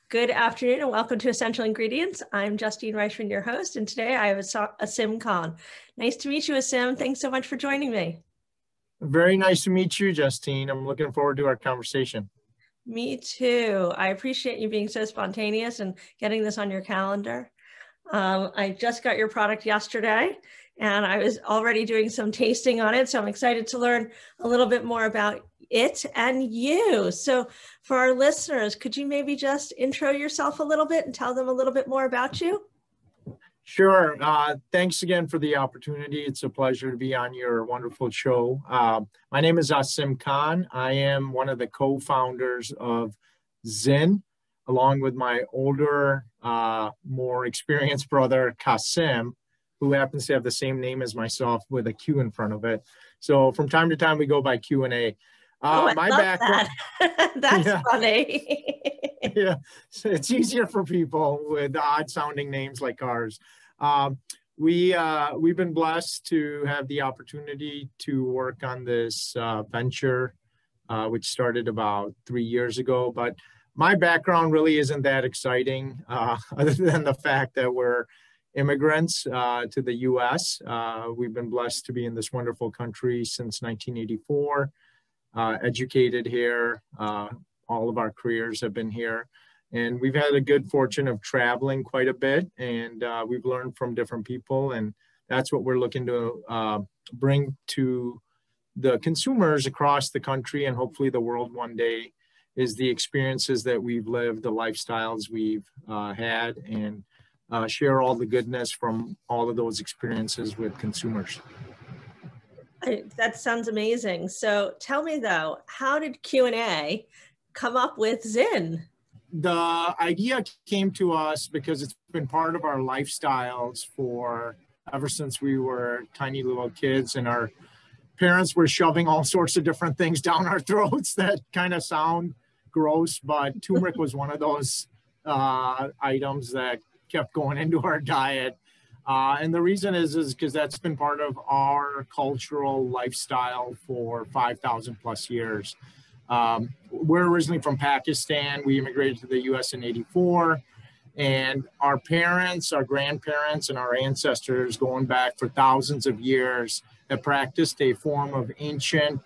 Good afternoon and welcome to Essential Ingredients. I'm Justine Reichman, your host, and today I have Asim Khan. Nice to meet you, Asim. Thanks so much for joining me. Very nice to meet you, Justine. I'm looking forward to our conversation. Me too. I appreciate you being so spontaneous and getting this on your calendar. I just got your product yesterday and I was already doing some tasting on it, so I'm excited to learn a little bit more about it and you. So for our listeners, could you maybe just intro yourself a little bit and tell them a little bit more about you? Sure. Thanks again for the opportunity. It's a pleasure to be on your wonderful show. My name is Asim Khan. I am one of the co-founders of Zin, along with my older, more experienced brother, Qasim, who happens to have the same name as myself with a Q in front of it. So from time to time, we go by Q&A. My background. That's yeah. Funny. Yeah, so it's easier for people with odd sounding names like ours. We've been blessed to have the opportunity to work on this venture, which started about 3 years ago. But my background really isn't that exciting, other than the fact that we're immigrants to the U.S. We've been blessed to be in this wonderful country since 1984. Educated here, all of our careers have been here, and we've had a good fortune of traveling quite a bit, and we've learned from different people, and that's what we're looking to bring to the consumers across the country and hopefully the world one day, is the experiences that we've lived, the lifestyles we've had, and share all the goodness from all of those experiences with consumers. That sounds amazing. So tell me though, how did Q&A come up with Zin? The idea came to us because it's been part of our lifestyles for ever since we were tiny little kids, and our parents were shoving all sorts of different things down our throats that kind of sound gross, but turmeric was one of those items that kept going into our diet. And the reason is because that's been part of our cultural lifestyle for 5,000 plus years. We're originally from Pakistan. We immigrated to the US in '84. And our parents, our grandparents, and our ancestors going back for thousands of years have practiced a form of ancient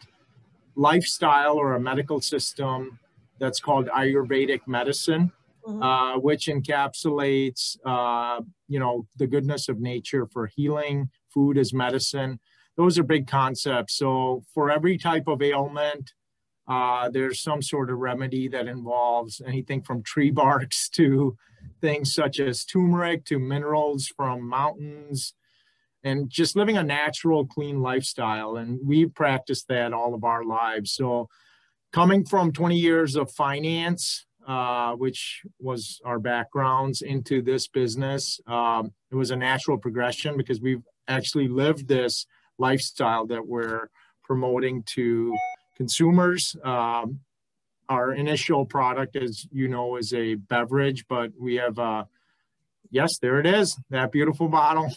lifestyle or a medical system that's called Ayurvedic medicine. Which encapsulates, the goodness of nature for healing, food as medicine. Those are big concepts. So for every type of ailment, there's some sort of remedy that involves anything from tree barks to things such as turmeric to minerals from mountains, and just living a natural, clean lifestyle. And we've practiced that all of our lives. So coming from 20 years of finance, which was our backgrounds, into this business, it was a natural progression because we've actually lived this lifestyle that we're promoting to consumers. Our initial product, as you know, is a beverage, but we have, yes, there it is, that beautiful bottle.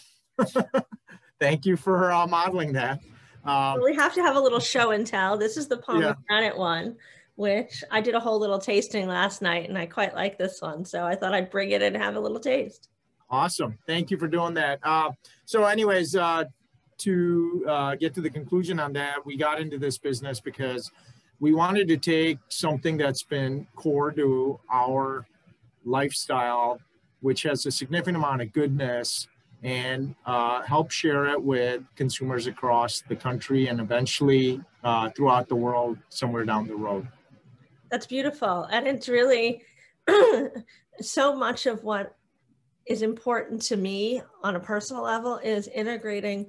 Thank you for modeling that. Well, we have to have a little show and tell. This is the pomegranate one, which I did a whole little tasting last night, and I quite like this one. So I thought I'd bring it in and have a little taste. Awesome. Thank you for doing that. So anyways, to get to the conclusion on that, we got into this business because we wanted to take something that's been core to our lifestyle, which has a significant amount of goodness, and help share it with consumers across the country and eventually throughout the world somewhere down the road. That's beautiful. And it's really so much of what is important to me on a personal level is integrating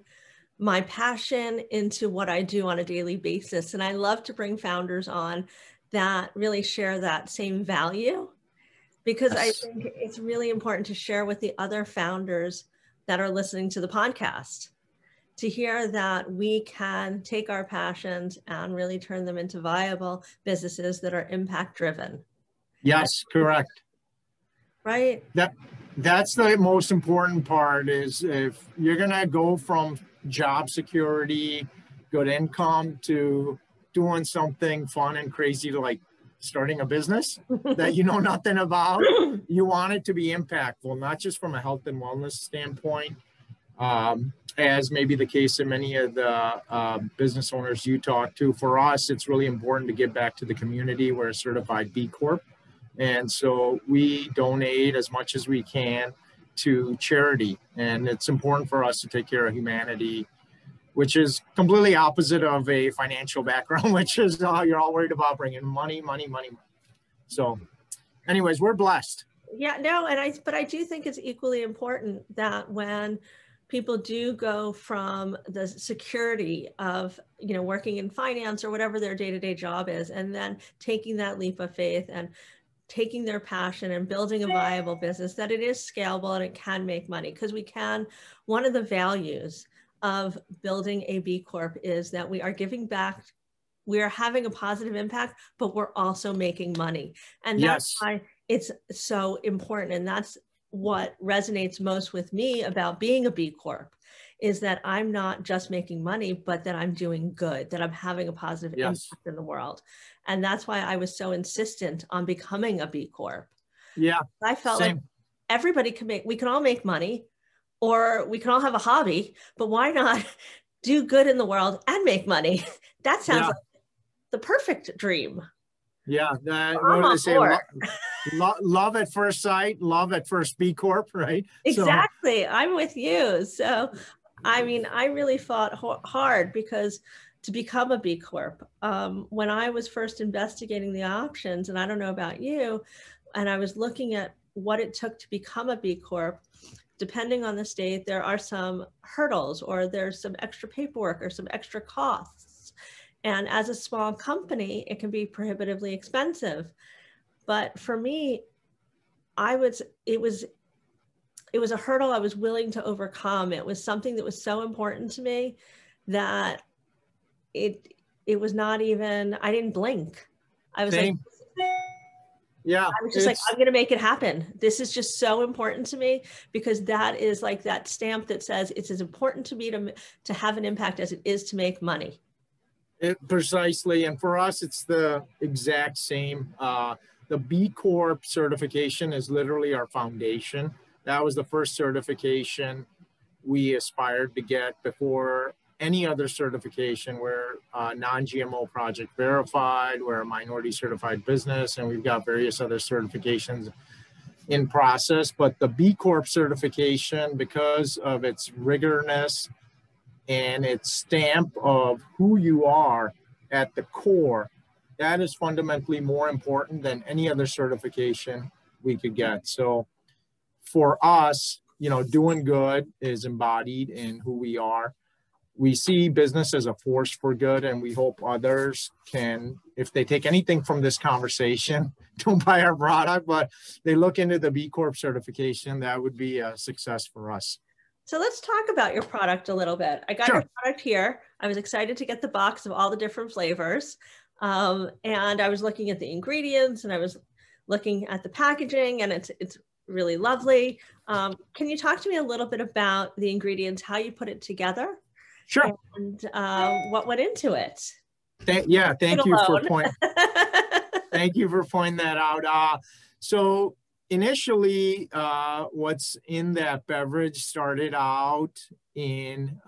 my passion into what I do on a daily basis. And I love to bring founders on that really share that same value, because I think it's really important to share with the other founders that are listening to the podcast, to hear that we can take our passions and really turn them into viable businesses that are impact driven. Yes, correct. Right? That's the most important part, is if you're going to go from job security, good income, to doing something fun and crazy like starting a business that you know nothing about. You want it to be impactful, not just from a health and wellness standpoint, as maybe the case in many of the business owners you talk to. For us, it's really important to give back to the community. We're a certified B Corp. And so we donate as much as we can to charity. And it's important for us to take care of humanity, which is completely opposite of a financial background, which is you're all worried about bringing money. So anyways, we're blessed. Yeah, no, but I do think it's equally important that when people do go from the security of, working in finance or whatever their day-to-day job is, and then taking that leap of faith and taking their passion and building a viable business, that it is scalable and it can make money. Because one of the values of building a B Corp is that we are giving back, we are having a positive impact, but we're also making money. And that's why it's so important. And that's what resonates most with me about being a B Corp, is that I'm not just making money, but that I'm doing good, that I'm having a positive impact in the world. And that's why I was so insistent on becoming a B Corp. Yeah. I felt like everybody we can all make money, or we can all have a hobby, but why not do good in the world and make money? That sounds like the perfect dream. Yeah. What do they say? Love at first sight, love at first B Corp, right? Exactly. So, I'm with you. So, I mean, I really fought hard because to become a B Corp, when I was first investigating the options, and I don't know about you, and I was looking at what it took to become a B Corp, depending on the state, there are some hurdles, or there's some extra paperwork or some extra costs. And as a small company, it can be prohibitively expensive. But for me, it was a hurdle I was willing to overcome. It was something that was so important to me that it was not even, I didn't blink. I was like, I was just like, I'm going to make it happen. This is just so important to me, because that is like that stamp that says it's as important to me to have an impact as it is to make money. Precisely. And for us, it's the exact same. The B Corp certification is literally our foundation. That was the first certification we aspired to get before any other certification. We're non-GMO project verified, we're a minority certified business, and we've got various other certifications in process. But the B Corp certification, because of its rigorous and its stamp of who you are at the core, that is fundamentally more important than any other certification we could get. So for us, doing good is embodied in who we are. We see business as a force for good, and we hope others can, if they take anything from this conversation, don't buy our product, but they look into the B Corp certification, that would be a success for us. So let's talk about your product a little bit. I got your product here. I was excited to get the box of all the different flavors. And I was looking at the ingredients, and I was looking at the packaging, and it's really lovely. Can you talk to me a little bit about the ingredients, how you put it together? Sure. And what went into it? Thank you for pointing that out. So initially, what's in that beverage started out in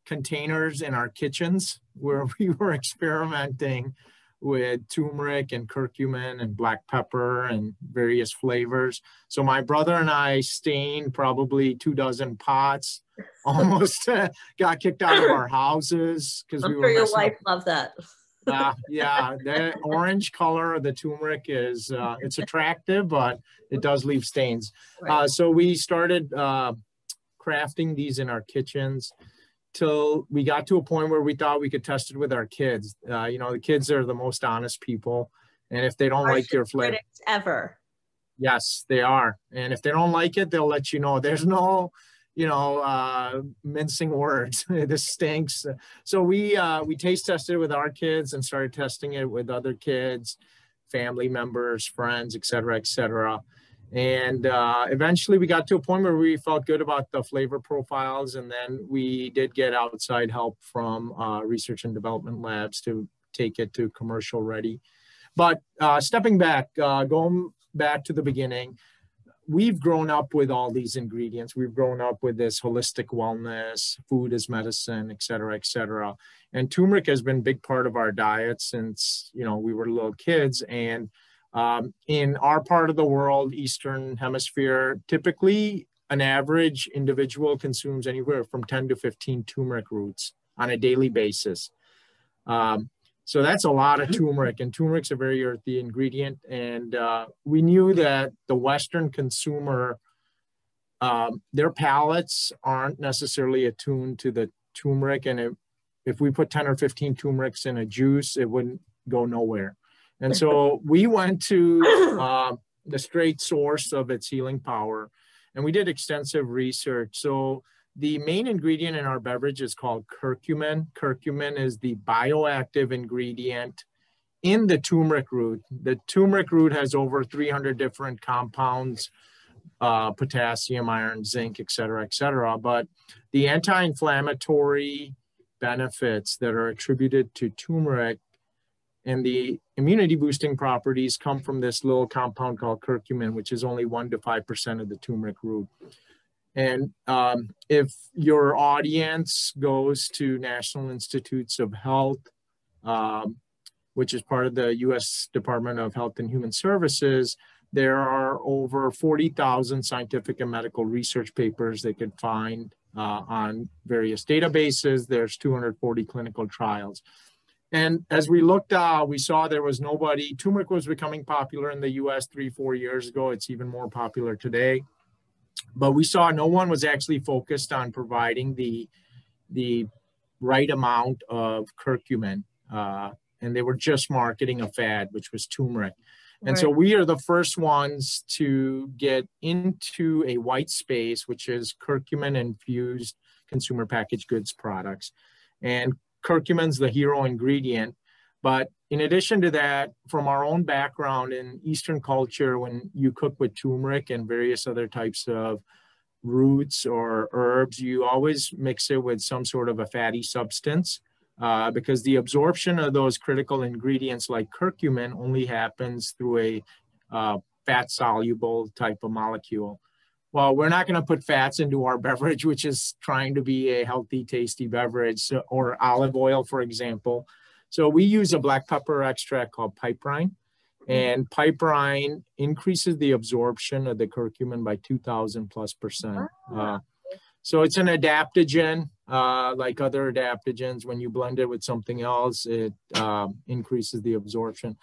containers in our kitchens, where we were experimenting with turmeric and curcumin and black pepper and various flavors. So my brother and I stained probably 24 pots, almost got kicked out of our houses because we were sure your wife loved that. Yeah, the orange color of the turmeric is, it's attractive, but it does leave stains. Right. So we started crafting these in our kitchens till we got to a point where we thought we could test it with our kids. The kids are the most honest people. And if they don't like your flavor ever. Yes, they are. And if they don't like it, they'll let you know. There's no, mincing words. This stinks. So we taste tested it with our kids and started testing it with other kids, family members, friends, et cetera, et cetera. And eventually we got to a point where we felt good about the flavor profiles. And then we did get outside help from research and development labs to take it to commercial ready. But stepping back, going back to the beginning, we've grown up with all these ingredients. We've grown up with this holistic wellness, food as medicine, et cetera, et cetera. And turmeric has been a big part of our diet since, you know, we were little kids. And in our part of the world, Eastern Hemisphere, typically an average individual consumes anywhere from 10 to 15 turmeric roots on a daily basis. So that's a lot of turmeric, and turmeric's a very earthy ingredient. And we knew that the Western consumer, their palates aren't necessarily attuned to the turmeric. And if we put 10 or 15 turmerics in a juice, it wouldn't go nowhere. And so we went to the straight source of its healing power, and we did extensive research. So the main ingredient in our beverage is called curcumin. Curcumin is the bioactive ingredient in the turmeric root. The turmeric root has over 300 different compounds, potassium, iron, zinc, et cetera, et cetera. But the anti-inflammatory benefits that are attributed to turmeric and the immunity boosting properties come from this little compound called curcumin, which is only 1 to 5% of the turmeric root. And if your audience goes to National Institutes of Health, which is part of the U.S. Department of Health and Human Services, there are over 40,000 scientific and medical research papers they could find on various databases. There's 240 clinical trials. And as we looked, we saw there was nobody. Turmeric was becoming popular in the U.S. 3-4 years ago. It's even more popular today. But we saw no one was actually focused on providing the right amount of curcumin. And they were just marketing a fad, which was turmeric. And so we are the first ones to get into a white space, which is curcumin-infused consumer packaged goods products. And curcumin's the hero ingredient. But in addition to that, from our own background in Eastern culture, when you cook with turmeric and various other types of roots or herbs, you always mix it with some sort of a fatty substance because the absorption of those critical ingredients like curcumin only happens through a fat-soluble type of molecule. Well, we're not going to put fats into our beverage, which is trying to be a healthy, tasty beverage, or olive oil, for example. So we use a black pepper extract called piperine, and piperine increases the absorption of the curcumin by 2,000+%. So it's an adaptogen, like other adaptogens. When you blend it with something else, it increases the absorption.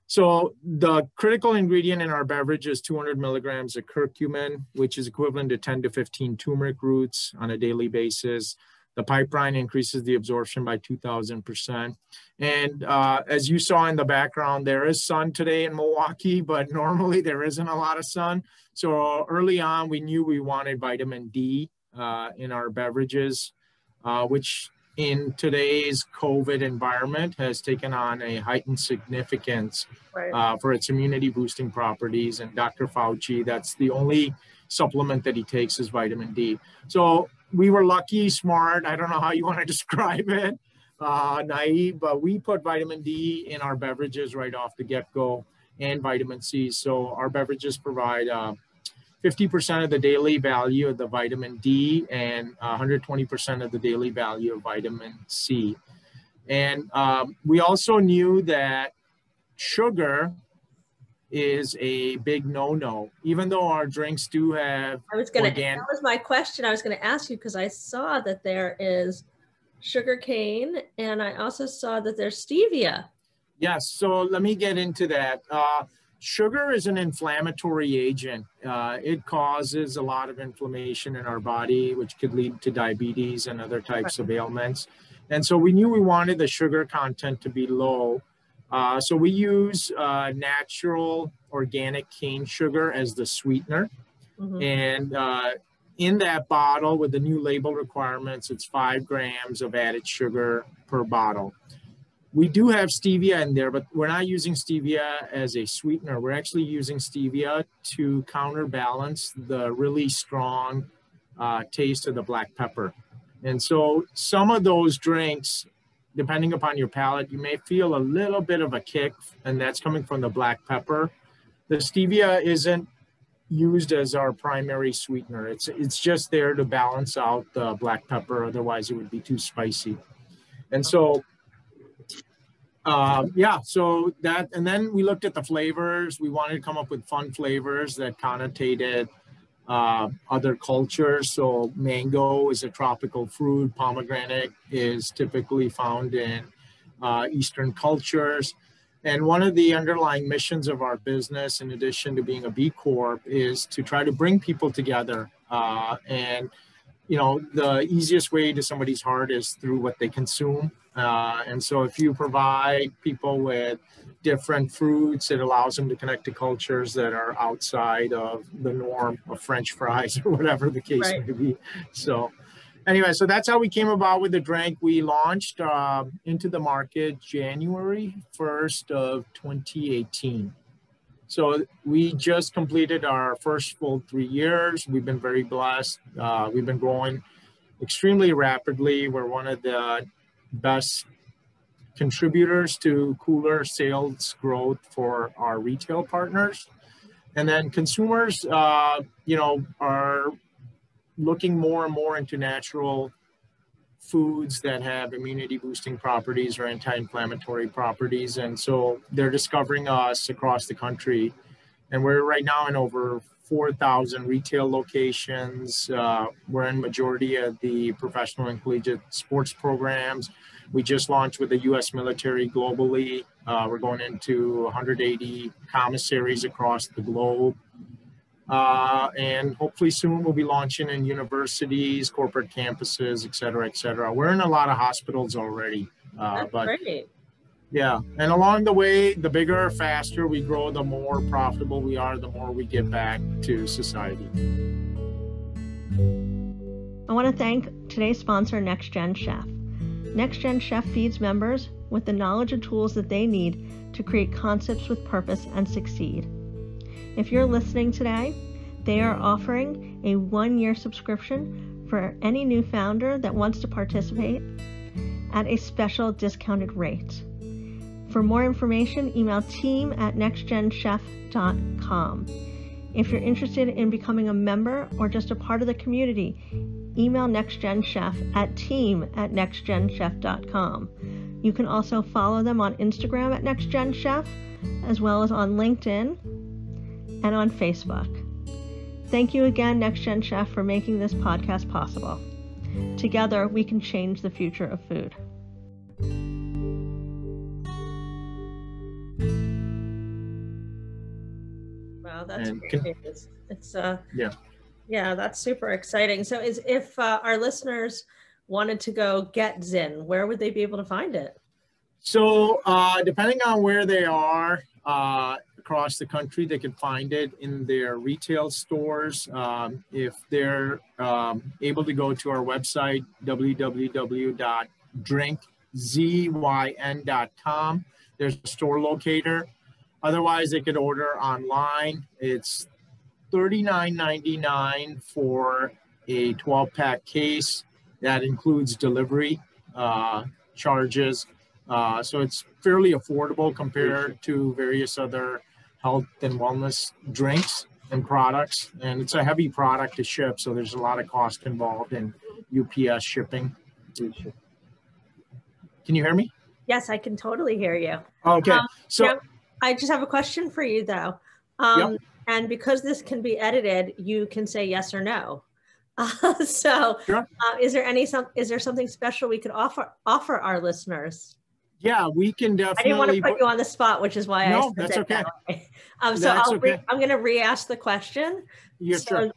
So the critical ingredient in our beverage is 200 milligrams of curcumin, which is equivalent to 10 to 15 turmeric roots on a daily basis. The piperine increases the absorption by 2,000%. And as you saw in the background, there is sun today in Milwaukee, but normally there isn't a lot of sun. So early on, we knew we wanted vitamin D in our beverages, which in today's COVID environment has taken on a heightened significance for its immunity boosting properties. And Dr. Fauci, that's the only supplement that he takes is vitamin D. So we were lucky, smart. I don't know how you want to describe it, naive, but we put vitamin D in our beverages right off the get-go, and vitamin C. So our beverages provide 50% of the daily value of the vitamin D and 120% of the daily value of vitamin C. And we also knew that sugar is a big no-no, even though our drinks do have that was my question. I was going to ask you, because I saw that there is sugar cane and I also saw that there's stevia. Yes, so let me get into that. Sugar is an inflammatory agent. It causes a lot of inflammation in our body, which could lead to diabetes and other types of ailments. And so we knew we wanted the sugar content to be low. So we use natural organic cane sugar as the sweetener. And in that bottle with the new label requirements, it's 5 grams of added sugar per bottle. We do have stevia in there, but we're not using stevia as a sweetener. We're actually using stevia to counterbalance the really strong taste of the black pepper. And so some of those drinks depending upon your palate, you may feel a little bit of a kick, and that's coming from the black pepper. The stevia isn't used as our primary sweetener. It's just there to balance out the black pepper. Otherwise, it would be too spicy. And so, yeah, so that, and then we looked at the flavors. We wanted to come up with fun flavors that connotated other cultures. So mango is a tropical fruit. Pomegranate is typically found in Eastern cultures. And one of the underlying missions of our business, in addition to being a B Corp, is to try to bring people together. And, you know, the easiest way to somebody's heart is through what they consume. And so if you provide people with different fruits, it allows them to connect to cultures that are outside of the norm of French fries or whatever the case may be. So anyway, so that's how we came about with the drink. We launched into the market January 1st of 2018. So we just completed our first full 3 years. We've been very blessed. We've been growing extremely rapidly. We're one of the best contributors to cooler sales growth for our retail partners. And then consumers, you know, are looking more and more into natural foods that have immunity boosting properties or anti-inflammatory properties. And so they're discovering us across the country. And we're right now in over 4,000 retail locations. We're in majority of the professional and collegiate sports programs. We just launched with the U.S. military globally. We're going into 180 commissaries across the globe. And hopefully soon we'll be launching in universities, corporate campuses, et cetera, et cetera. We're in a lot of hospitals already. That's great. Yeah, and along the way, the bigger, faster we grow, the more profitable we are, the more we give back to society. I want to thank today's sponsor, NextGenChef. NextGenChef feeds members with the knowledge and tools that they need to create concepts with purpose and succeed. If you're listening today, they are offering a 1-year subscription for any new founder that wants to participate at a special discounted rate. For more information, email team@nextgenchef.com. If you're interested in becoming a member or just a part of the community, email NextGenChef at team@nextgenchef.com. You can also follow them on Instagram at NextGenChef, as well as on LinkedIn and on Facebook. Thank you again, NextGenChef, for making this podcast possible. Together, we can change the future of food. Wow, that's great. Yeah, that's super exciting. So if our listeners wanted to go get Zin, where would they be able to find it? So depending on where they are across the country, they can find it in their retail stores. If they're able to go to our website, www.drinkzyn.com, there's a store locator. Otherwise, they could order online. It's $39.99 for a 12-pack case. That includes delivery charges. So it's fairly affordable compared to various other health and wellness drinks and products. And it's a heavy product to ship, so there's a lot of cost involved in UPS shipping. Can you hear me? Yes, I can totally hear you. Okay. So I just have a question for you, though. And because this can be edited, you can say yes or no. So sure. Is there something special we could offer our listeners? Yeah, we can definitely. I didn't want to put you on the spot, which is why I said that's okay. I'm going to re-ask the question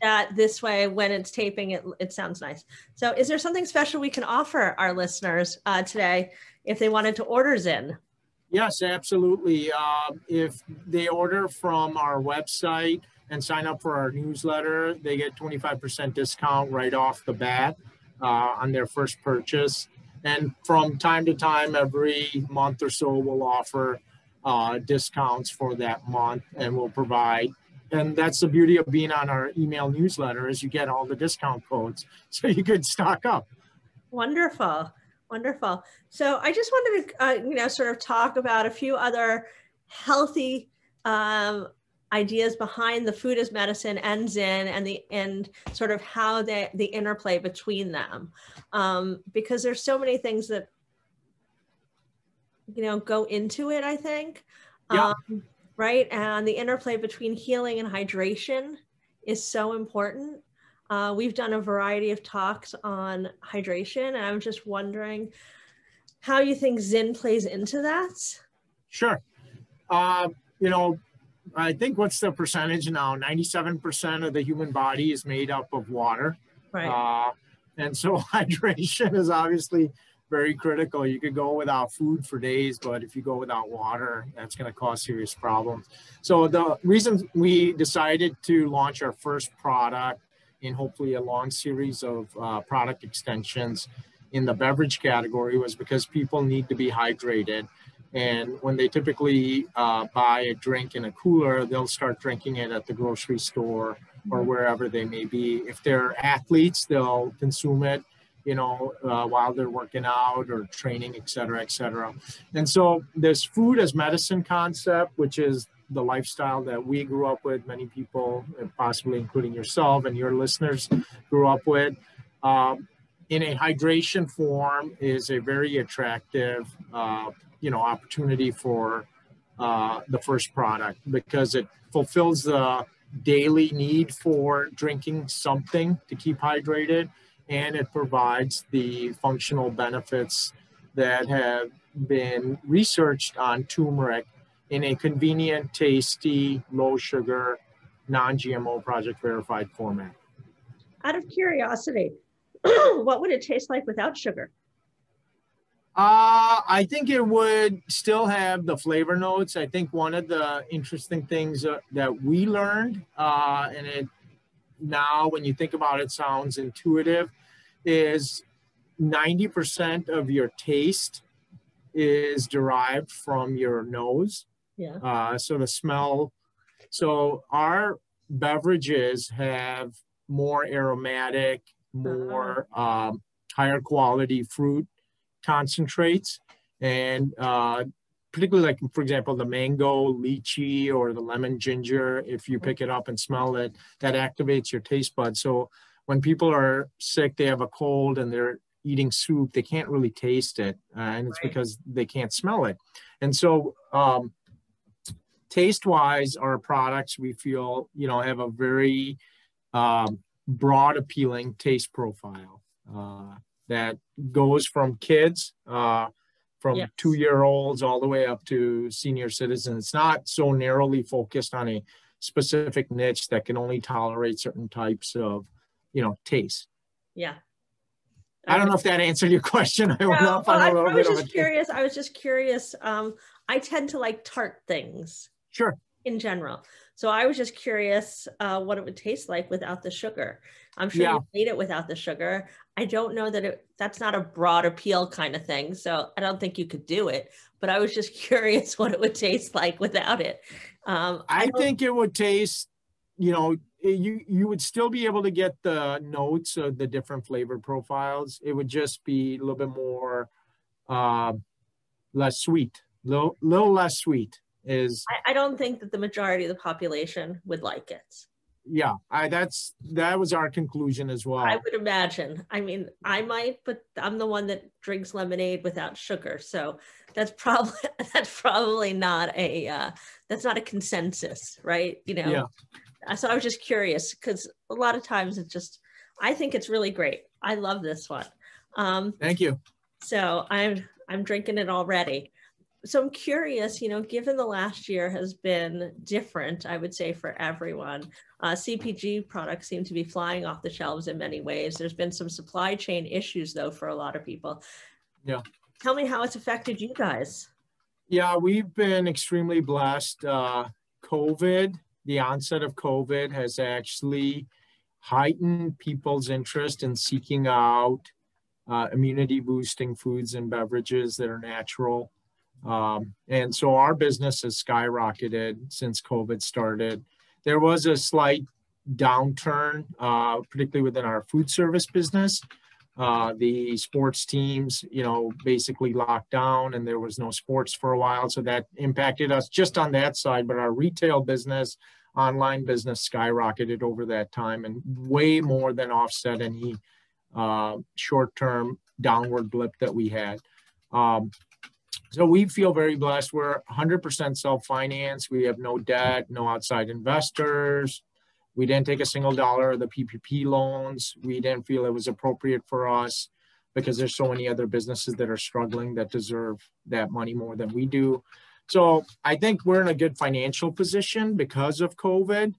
that this way, when it's taping, it sounds nice. So is there something special we can offer our listeners today if they wanted to order Zin? Yes, absolutely. If they order from our website and sign up for our newsletter, they get 25% discount right off the bat on their first purchase. And from time to time, every month or so, we'll offer discounts for that month, and we'll provide. And that's the beauty of being on our email newsletter, is you get all the discount codes, so you could stock up. Wonderful. Wonderful. So I just wanted to, sort of talk about a few other healthy ideas behind the food as medicine and Zen, and sort of how the interplay between them, because there's so many things that go into it, I think. Yeah. Right. And the interplay between healing and hydration is so important. We've done a variety of talks on hydration, and I'm just wondering how you think Zen plays into that. Sure. I think what's the percentage now? 97% of the human body is made up of water. Right. And so hydration is obviously very critical. You could go without food for days, but if you go without water, that's going to cause serious problems. So the reason we decided to launch our first product in hopefully a long series of product extensions in the beverage category was because people need to be hydrated. And when they typically buy a drink in a cooler, they'll start drinking it at the grocery store or wherever they may be. If they're athletes, they'll consume it, while they're working out or training, et cetera, et cetera. And so this food as medicine concept, which is the lifestyle that we grew up with, many people, and possibly including yourself and your listeners, grew up with, in a hydration form is a very attractive opportunity for the first product, because it fulfills the daily need for drinking something to keep hydrated, and it provides the functional benefits that have been researched on turmeric in a convenient, tasty, low sugar, non-GMO, project verified format. Out of curiosity, what would it taste like without sugar? I think it would still have the flavor notes. I think one of the interesting things that we learned, and it now when you think about it sounds intuitive, is 90% of your taste is derived from your nose. Yeah. So the smell. So our beverages have more aromatic, more higher quality fruit concentrates, and particularly like, for example, the mango lychee or the lemon ginger, if you pick it up and smell it, that activates your taste buds. So when people are sick, they have a cold and they're eating soup, they can't really taste it, and it's because they can't smell it. And so taste wise, our products, we feel, have a very broad appealing taste profile that goes from kids, from 2-year-olds all the way up to senior citizens. It's not so narrowly focused on a specific niche that can only tolerate certain types of, taste. Yeah. I don't know if that answered your question. I was just curious. I was just curious. I tend to like tart things. Sure. In general. So I was just curious what it would taste like without the sugar. I'm sure you made it without the sugar. I don't know that that's not a broad appeal kind of thing. So I don't think you could do it, but I was just curious what it would taste like without it. I think it would taste, you would still be able to get the notes of the different flavor profiles. It would just be a little bit more, less sweet, little less sweet. I don't think that the majority of the population would like it. Yeah, that was our conclusion as well. I would imagine. I mean, I might, but I'm the one that drinks lemonade without sugar, so that's probably not a consensus, right? Yeah. So I was just curious, because a lot of times I think it's really great. I love this one. Thank you. So I'm drinking it already. So I'm curious, given the last year has been different, I would say, for everyone, CPG products seem to be flying off the shelves in many ways. There's been some supply chain issues, though, for a lot of people. Yeah. Tell me how it's affected you guys. Yeah, we've been extremely blessed. The onset of COVID has actually heightened people's interest in seeking out immunity boosting foods and beverages that are natural. And so our business has skyrocketed since COVID started. There was a slight downturn, particularly within our food service business. The sports teams, basically locked down and there was no sports for a while. So that impacted us just on that side. But our retail business, online business skyrocketed over that time and way more than offset any short-term downward blip that we had. So we feel very blessed. We're 100% self-financed. We have no debt, no outside investors. We didn't take a single dollar of the PPP loans. We didn't feel it was appropriate for us because there's so many other businesses that are struggling that deserve that money more than we do. So I think we're in a good financial position because of COVID.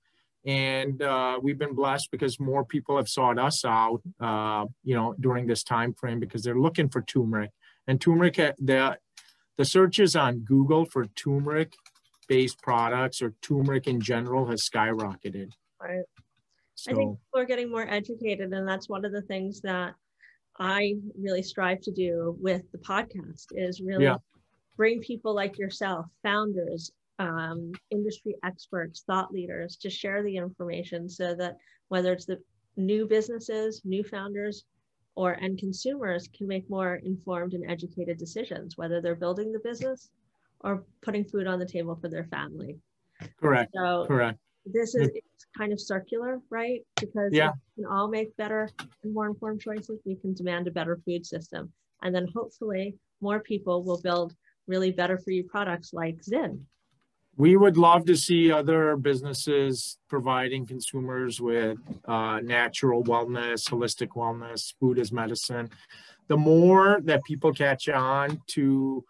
And we've been blessed because more people have sought us out, during this time frame because they're looking for turmeric. And turmeric, the searches on Google for turmeric-based products or turmeric in general has skyrocketed. Right. So, I think people are getting more educated, and that's one of the things that I really strive to do with the podcast is really bring people like yourself, founders, industry experts, thought leaders, to share the information so that whether it's the new businesses, new founders, or end consumers can make more informed and educated decisions, whether they're building the business or putting food on the table for their family. Correct. So Correct. This is it's kind of circular, right? Because if we can all make better and more informed choices, we can demand a better food system. And then hopefully more people will build really better for you products like Zin. We would love to see other businesses providing consumers with natural wellness, holistic wellness, food as medicine. The more that people catch on to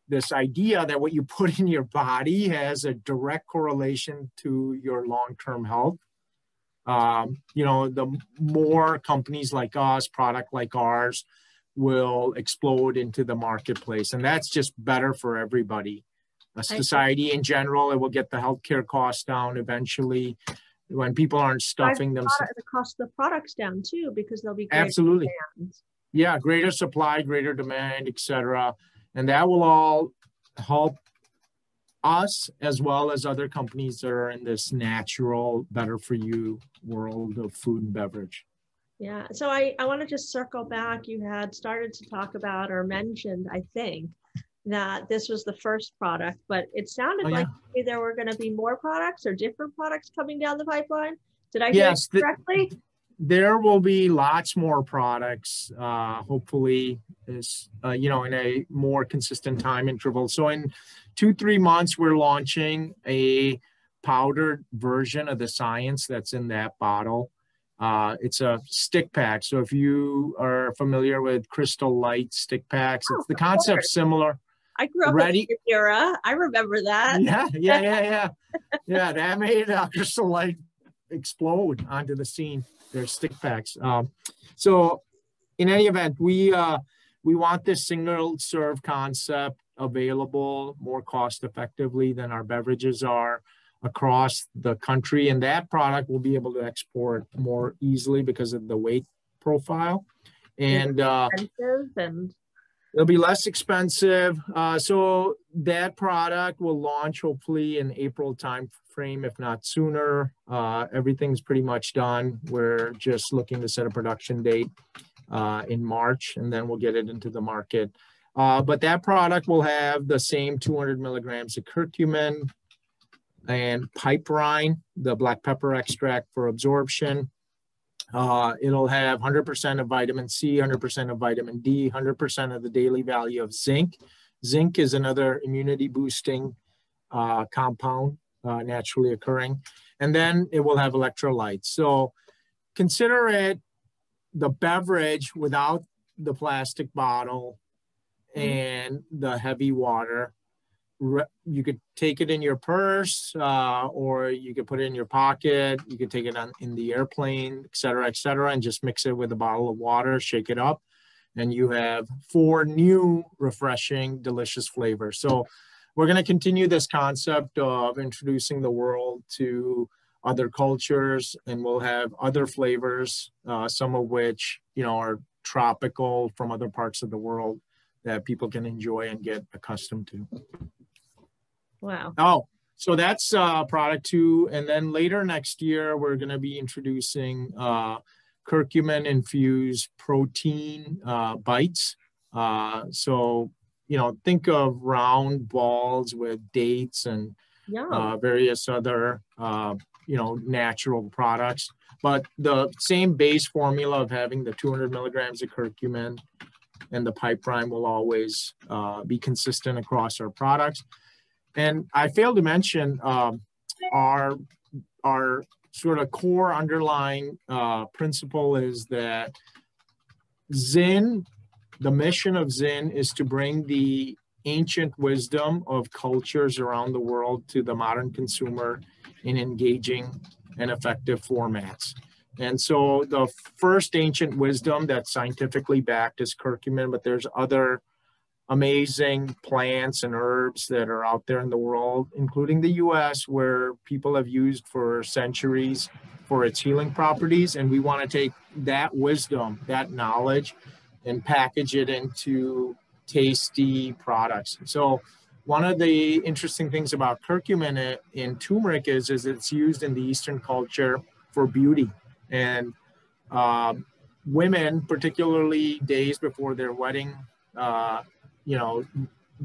this idea that what you put in your body has a direct correlation to your long-term health, the more companies like us, product like ours, will explode into the marketplace. And that's just better for everybody. Society in general, it will get the healthcare costs down eventually when people aren't stuffing themselves. The cost of the products down too, because they'll be greater absolutely demand. Yeah, greater supply, greater demand, etc. And that will all help us as well as other companies that are in this natural, better for you world of food and beverage. Yeah, so I want to just circle back. You had started to talk about or mentioned, I think, that this was the first product, but it sounded like there were going to be more products or different products coming down the pipeline. Did I hear you correctly? There will be lots more products, hopefully, in a more consistent time interval. So in 2-3 months, we're launching a powdered version of the science that's in that bottle. It's a stick pack. So if you are familiar with Crystal Light stick packs, it's the concept similar. I grew up in the era. I remember that. Yeah. That made Crystal Light explode onto the scene. They're stick packs. So in any event, we want this single serve concept available more cost effectively than our beverages are across the country. And that product will be able to export more easily because of the weight profile. And it'll be less expensive. So that product will launch hopefully in April time frame, if not sooner. Everything's pretty much done. We're just looking to set a production date in March, and then we'll get it into the market. But that product will have the same 200 milligrams of curcumin and piperine, the black pepper extract for absorption. It'll have 100% of vitamin C, 100% of vitamin D, 100% of the daily value of zinc. Zinc is another immunity boosting compound naturally occurring. And then it will have electrolytes. So consider it the beverage without the plastic bottle and the heavy water. You could take it in your purse, or you could put it in your pocket. You could take it in the airplane, et cetera, and just mix it with a bottle of water, shake it up, and you have 4 new, refreshing, delicious flavors. So we're going to continue this concept of introducing the world to other cultures, and we'll have other flavors, some of which, are tropical from other parts of the world that people can enjoy and get accustomed to. Wow. Oh, so that's product 2. And then later next year, we're going to be introducing curcumin infused protein bites. So, you know, think of round balls with dates and various other, you know, natural products. But the same base formula of having the 200 milligrams of curcumin and the pipe rind will always be consistent across our products. And I failed to mention our sort of core underlying principle is that Zyn, the mission of Zyn is to bring the ancient wisdom of cultures around the world to the modern consumer in engaging and effective formats. And so the first ancient wisdom that's scientifically backed is curcumin, but there's other amazing plants and herbs that are out there in the world, including the US, where people have used for centuries for its healing properties. And we want to take that wisdom, that knowledge, and package it into tasty products. So one of the interesting things about curcumin in turmeric is it's used in the Eastern culture for beauty. And women, particularly days before their wedding, you know,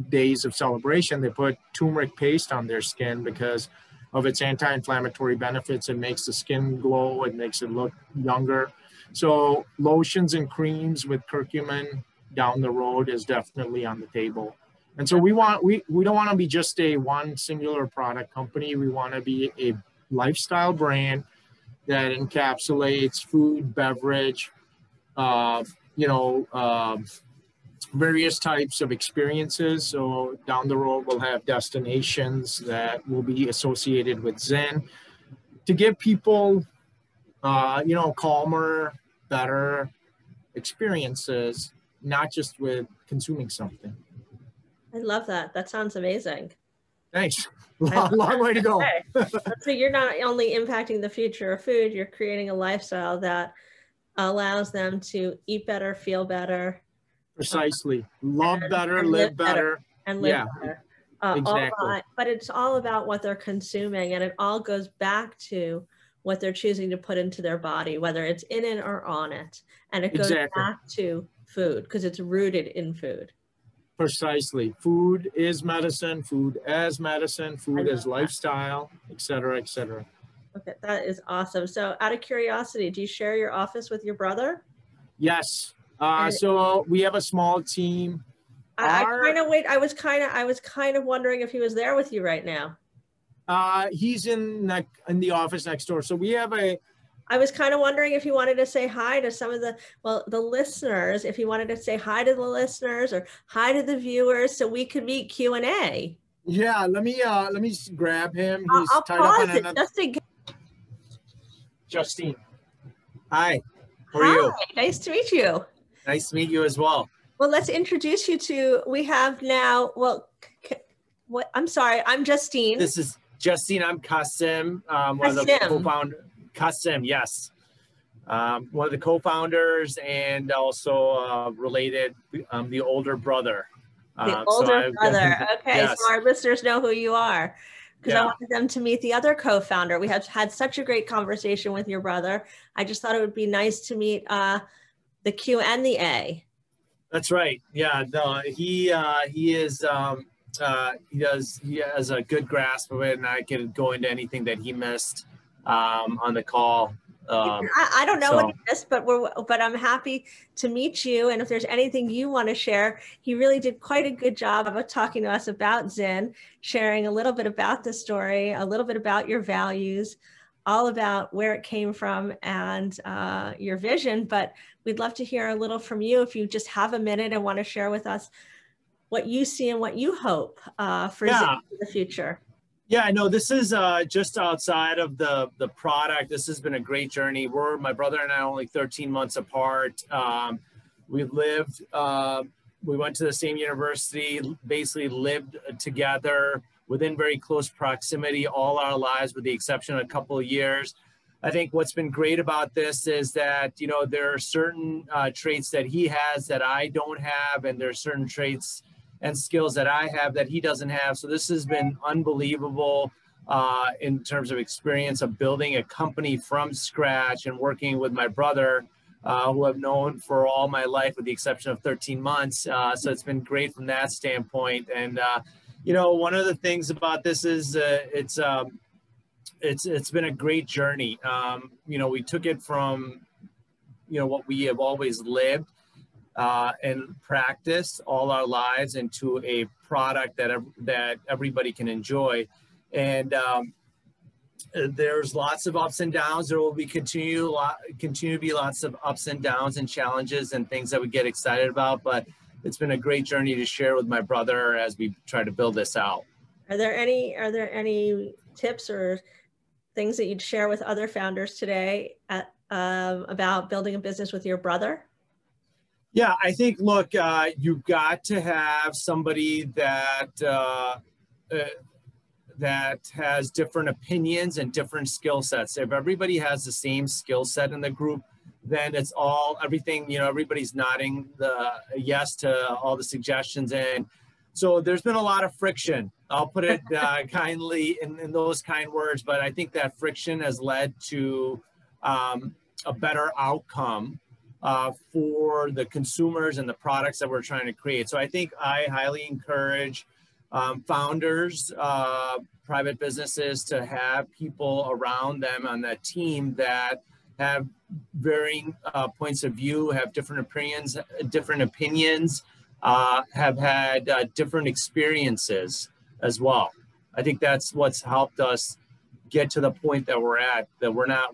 days of celebration, they put turmeric paste on their skin because of its anti-inflammatory benefits. It makes the skin glow, it makes it look younger. So lotions and creams with curcumin down the road is definitely on the table. And so we don't want to be just a one singular product company. We want to be a lifestyle brand that encapsulates food, beverage, you know, various types of experiences. So down the road, we'll have destinations that will be associated with Zyn to give people, you know, calmer, better experiences, not just with consuming something. I love that. That sounds amazing. Thanks. Long way to go. So you're not only impacting the future of food, you're creating a lifestyle that allows them to eat better, feel better. Precisely. Love better, live better. And live better. Exactly. But it's all about what they're consuming, and it all goes back to what they're choosing to put into their body, whether it's in it or on it. And it goes back to food because it's rooted in food. Precisely. Food is medicine, food as medicine, food as lifestyle, et cetera, et cetera. Okay, that is awesome. So out of curiosity, do you share your office with your brother? Yes. So we have a small team. I was kind of wondering if he was there with you right now. He's in the office next door. So we have I was kind of wondering if you wanted to say hi to some of the listeners, if you wanted to say hi to the listeners or hi to the viewers so we could meet Q&A. Yeah, let me grab him. He's I'll tied pause up on it another. just in case. Justine. Hi. How are you? Nice to meet you. Nice to meet you as well. Well, let's introduce you to, we have now, I'm sorry, I'm Justine. This is Justine. I'm Qasim, one of the co-founders. Qasim, yes. One of the co-founders and also related, the older brother. The older brother. Okay, yes. So our listeners know who you are because I wanted them to meet the other co-founder. We have had such a great conversation with your brother. I just thought it would be nice to meet the Q and the A. That's right. Yeah, no, he has a good grasp of it, and I can go into anything that he missed on the call. I don't know what he missed, but I'm happy to meet you. And if there's anything you want to share, he really did quite a good job of talking to us about Zyn, sharing a little bit about the story, a little bit about your values, all about where it came from and your vision. But we'd love to hear a little from you if you just have a minute and want to share with us what you see and what you hope for Zyn in the future. Yeah, no, this is just outside of the product. This has been a great journey. My brother and I are only 13 months apart. We went to the same university, basically lived together within very close proximity all our lives with the exception of a couple of years. I think what's been great about this is that, you know, there are certain traits that he has that I don't have, and there are certain traits and skills that I have that he doesn't have. So this has been unbelievable in terms of experience of building a company from scratch and working with my brother who I've known for all my life, with the exception of 13 months. So it's been great from that standpoint. And, you know, one of the things about this is it's been a great journey. You know, we took it from, you know, what we have always lived and practiced all our lives into a product that everybody can enjoy. And there's lots of ups and downs. There will be continue to be lots of ups and downs and challenges and things that we get excited about. But it's been a great journey to share with my brother as we try to build this out. Are there any tips or things that you'd share with other founders today about building a business with your brother? Yeah, I think, look, you've got to have somebody that has different opinions and different skill sets. If everybody has the same skill set in the group, then it's everything, you know, everybody's nodding the yes to all the suggestions. And so there's been a lot of friction. I'll put it kindly in those kind words, but I think that friction has led to a better outcome for the consumers and the products that we're trying to create. So I think I highly encourage founders, private businesses to have people around them on that team that have varying points of view, have different opinions, have had different experiences as well. I think that's what's helped us get to the point that we're at,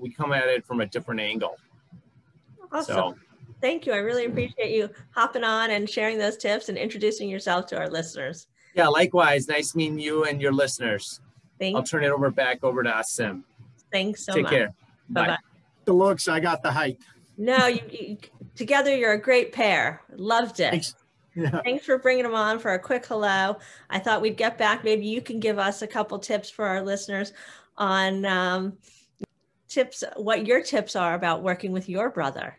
we come at it from a different angle. Awesome. So, thank you. I really appreciate you hopping on and sharing those tips and introducing yourself to our listeners. yeah, likewise. Nice meeting you and your listeners. I'll turn it back over to Asim. Thanks so much. Take care. Bye-bye. The looks, I got the height. No, you together, you're a great pair. Loved it. Thanks. Yeah. Thanks for bringing them on for a quick hello. I thought we'd get back. Maybe you can give us a couple tips for our listeners on what your tips are about working with your brother.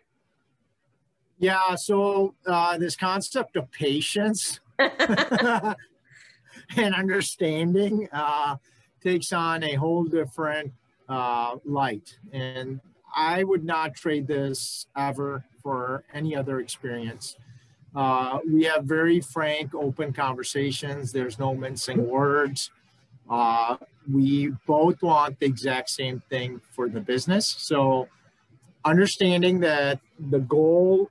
Yeah, so this concept of patience and understanding takes on a whole different light. And I would not trade this ever for any other experience. We have very frank, open conversations. There's no mincing words. We both want the exact same thing for the business. So understanding that the goal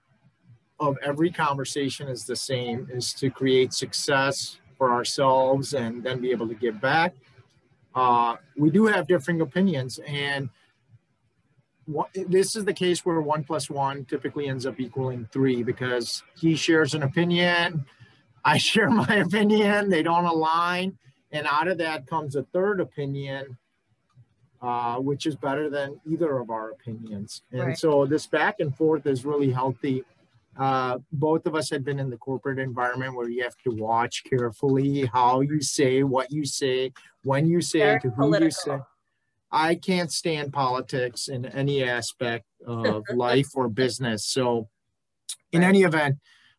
of every conversation is the same, is to create success for ourselves and then be able to give back. We do have differing opinions, and this is the case where 1 + 1 typically ends up equaling 3, because he shares an opinion, I share my opinion, they don't align, and out of that comes a third opinion, which is better than either of our opinions. And right. So this back and forth is really healthy. Both of us had been in the corporate environment where you have to watch carefully how you say, what you say, when you say, Very to who political. you say. I can't stand politics in any aspect of life or business. So in any event,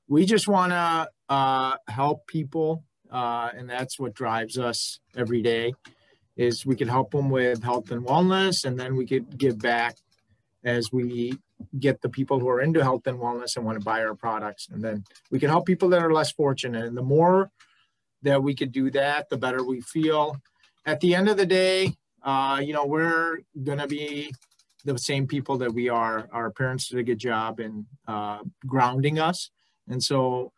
we just want to help people. And that's what drives us every day, is we could help them with health and wellness, and then we could give back as we get the people who are into health and wellness and want to buy our products. And then we can help people that are less fortunate. And the more that we could do that, the better we feel. At the end of the day, you know, we're going to be the same people that we are. Our parents did a good job in grounding us. And so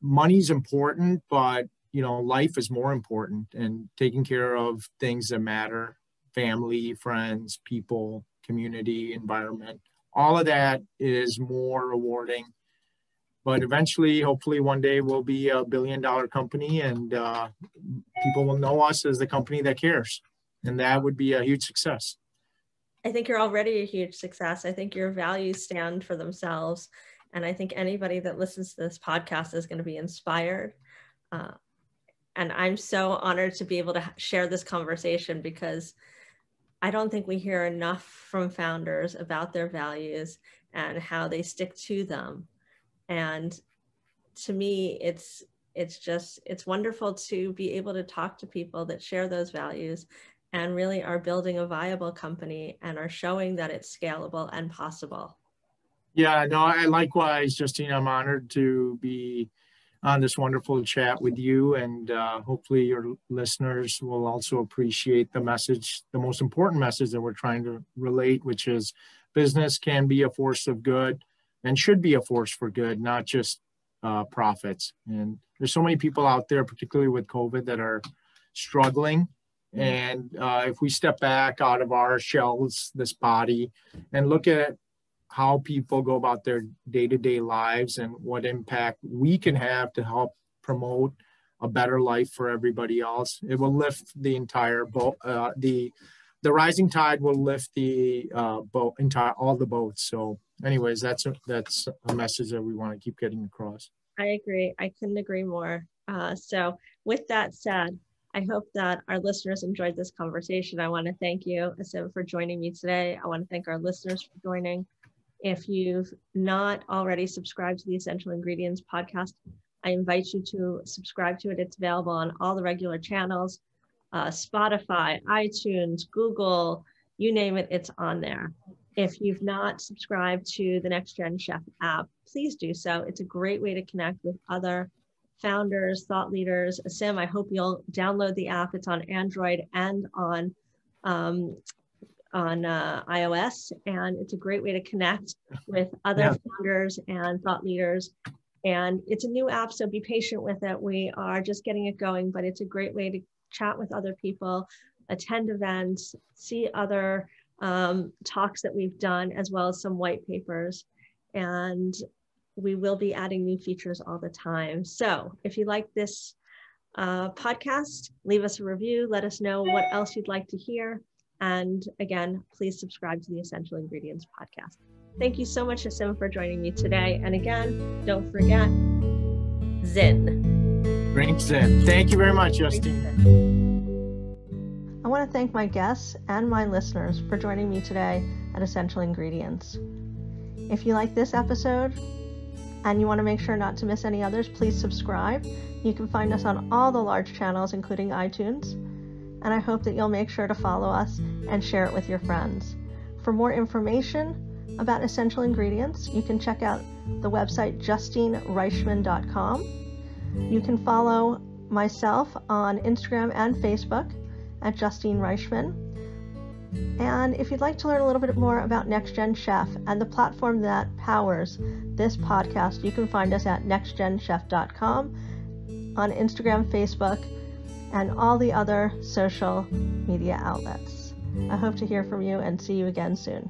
money's important, but, you know, life is more important, and taking care of things that matter, family, friends, people, community, environment, all of that is more rewarding. But eventually, hopefully one day we'll be a billion-dollar company, and people will know us as the company that cares. And that would be a huge success. I think you're already a huge success. I think your values stand for themselves. And I think anybody that listens to this podcast is going to be inspired. And I'm so honored to be able to share this conversation, because I don't think we hear enough from founders about their values and how they stick to them. And to me, it's wonderful to be able to talk to people that share those values and really are building a viable company and are showing that it's scalable and possible. Yeah, no, I likewise, Justine. I'm honored to be on this wonderful chat with you, and hopefully your listeners will also appreciate the message, the most important message that we're trying to relate, which is business can be a force of good and should be a force for good, not just profits. And there's so many people out there, particularly with COVID, that are struggling. And if we step back out of our shells, this body, and look at how people go about their day-to-day lives and what impact we can have to help promote a better life for everybody else, it will lift the entire boat. The rising tide will lift the boat, all the boats. So anyways, that's a message that we want to keep getting across. I agree. I couldn't agree more. So with that said, I hope that our listeners enjoyed this conversation. I want to thank you, Asim, for joining me today. I want to thank our listeners for joining. If you've not already subscribed to the Essential Ingredients podcast, I invite you to subscribe to it. It's available on all the regular channels, Spotify, iTunes, Google, you name it, it's on there. If you've not subscribed to the NextGenChef app, please do so. It's a great way to connect with other founders, thought leaders. Asim, I hope you'll download the app. It's on Android and on iOS, and it's a great way to connect with other founders and thought leaders. And it's a new app, so be patient with it. We are just getting it going, but it's a great way to chat with other people, attend events, see other talks that we've done, as well as some white papers. And we will be adding new features all the time. So if you like this podcast, leave us a review. Let us know what else you'd like to hear. And again, please subscribe to the Essential Ingredients podcast. Thank you so much, Asim, for joining me today. And again, don't forget, Zin. Drink Zin. Thank you very much, Justine. I want to thank my guests and my listeners for joining me today at Essential Ingredients. If you like this episode and you want to make sure not to miss any others, please subscribe. You can find us on all the large channels, including iTunes. And I hope that you'll make sure to follow us and share it with your friends. For more information about Essential Ingredients, you can check out the website justinereichman.com. You can follow myself on Instagram and Facebook at Justine Reichman. And if you'd like to learn a little bit more about NextGenChef and the platform that powers this podcast, you can find us at nextgenchef.com, on Instagram, Facebook, and all the other social media outlets. I hope to hear from you and see you again soon.